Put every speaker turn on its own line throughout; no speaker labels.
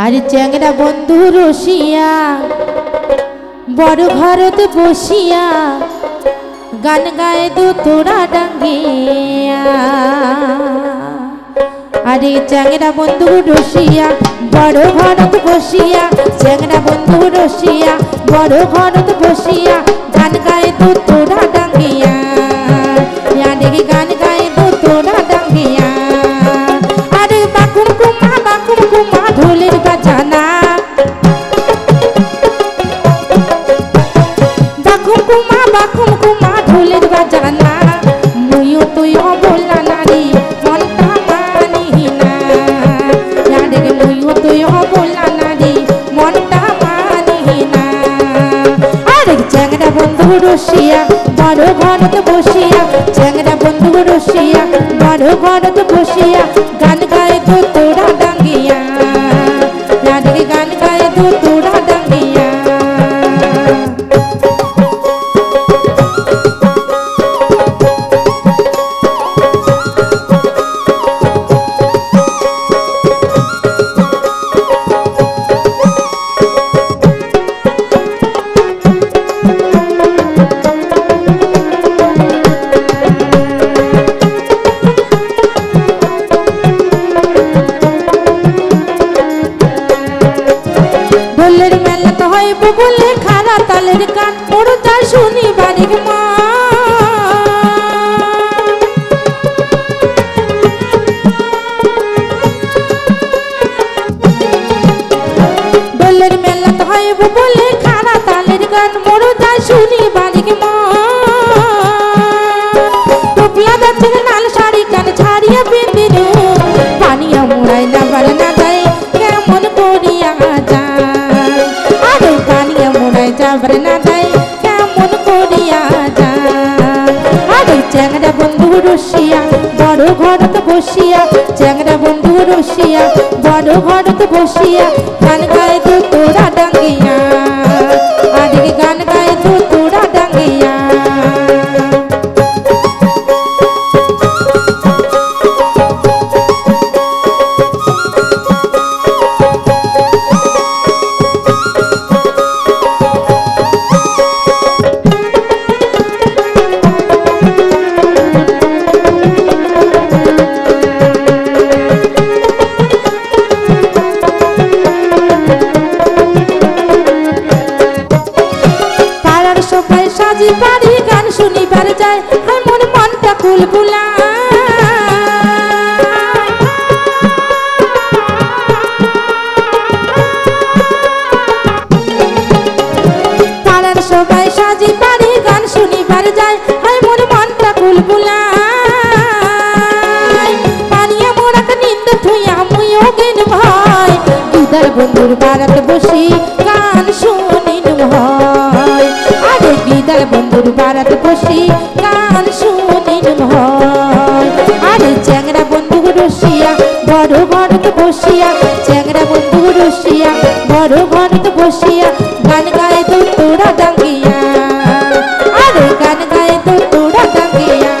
আরে চ্যাংড়া বন্ধু রসিয়া বড় ঘরতে বসিয়া গান গায়ে দু তোরা ডাঙ্গিয়া। আরে চ্যাংড়া বন্ধু রসিয়া বড় ঘরতে বসিয়া, চ্যাংড়া বন্ধু রসিয়া বড় ঘরতে বসিয়া গান গায়ে দু তোরা ডাঙ্গিয়া। আরে গান গায়ে দু তোরা ডাঙ্গিয়া। আরে বাকুম কুমা ঢোলের বাজানা, বাকুম কুমা ঢোলের বাজানা। মুইও তুইও বললা নারী মনটা মানি না। আরে মুইও তুইও বললা নারী মনটা মানি না। আরে চ্যাংড়া বন্ধু রসিয়া বড় ঘরতে বসিয়া, চ্যাংড়া বন্ধু রসিয়া বড় ঘরতে বসিয়া গান গায়ে তো তোরা ডাঙ্গিয়া। আরে গান গায়ে তো তোরা ডাঙ্গিয়া। বলে খারা তালের গান মোর যা শুনি বাড়ির মা। দোলের মেলা হইব বলে খারা তালের গান মোর যা শুনি বাড়ির মা। টুপিয়া গাছের লাল শাড়ি কান ছাড়িয়া পিন্দির পানিয়া মুড়াই না বার না যায় কেমন করিয়া যায়। আরে পানিয়া মুড়াই যাবার না যায় কেমন করিয়া যায়। আরে চ্যাংড়া বন্ধু রসিয়া বড় ঘরতে বসিয়া, চ্যাংড়া বন্ধু রসিয়া বড় ঘরতে বসিয়া গান গায়ে তো তোরা ডাঙ্গিয়া। আরে গান গায়ে তো তোরা ডাঙ্গিয়া। সাজি পারি গান শুনিবার যায় আমার মনটা কুলকুলা। পাড়ার সবাই সাজি পারি গান শুনিবার যায় আমার মনটা কুলকুলা। পানিয়া মোড়াক নিন্দ থুইয়া মুইও গেন ভাই, দুধার বন্ধুর বারাত বসি গান শুনিন ভাই। আরে গিদার বন্ধুর বারাত বসি গান শুনিন ভাই। আরে চ্যাংড়া বন্ধু রসিয়া বড় ঘরতে বসিয়া, চ্যাংড়া বন্ধু রসিয়া বড় ঘরতে বসিয়া গান গায়ে তো তোরা ডাঙ্গিয়া। আরে গান গায়ে তো তোরা ডাঙ্গিয়া।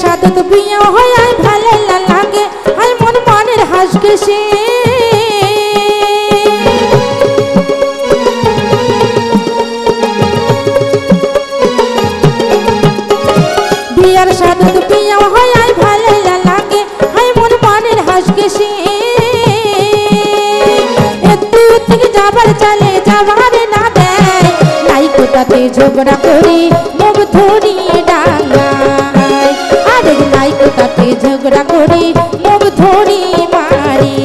সাদত বিয়া হয় আই ভালো লাগে আই মন মনের হাসকে সে। বিয়ার সাদত বিয়া হয় আই ভালো লাগে আই মন মনের হাসকে সে। একটু থেকে যাবার চলে যাবার না দেয়, নাই কোথাতে ঝগড়া করি মুখ ধরিয়ে ডাঙ্গা। নাই কোথাতে ঝগড়া করি মুখ ধরি মারি।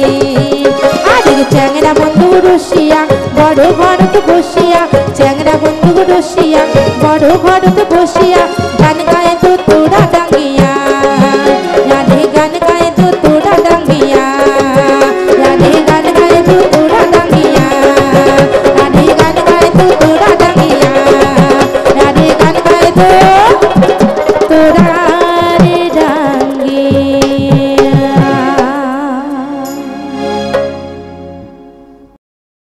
আরে চ্যাংড়া বন্ধু রসিয়া বড় ঘরতে বসিয়া, চ্যাংড়া বন্ধু রসিয়া বড় ঘরতে বসিয়া গান গায়ে তো তোরা ডাঙ্গিয়া। আরে গান গায়ে তো তোরা ডাঙ্গিয়া। আরে গান গায়ে তো তোরা ডাঙ্গিয়া। আরে গান গায়ে তো তোরা ডাঙ্গিয়া। আরে গান গায়ে গো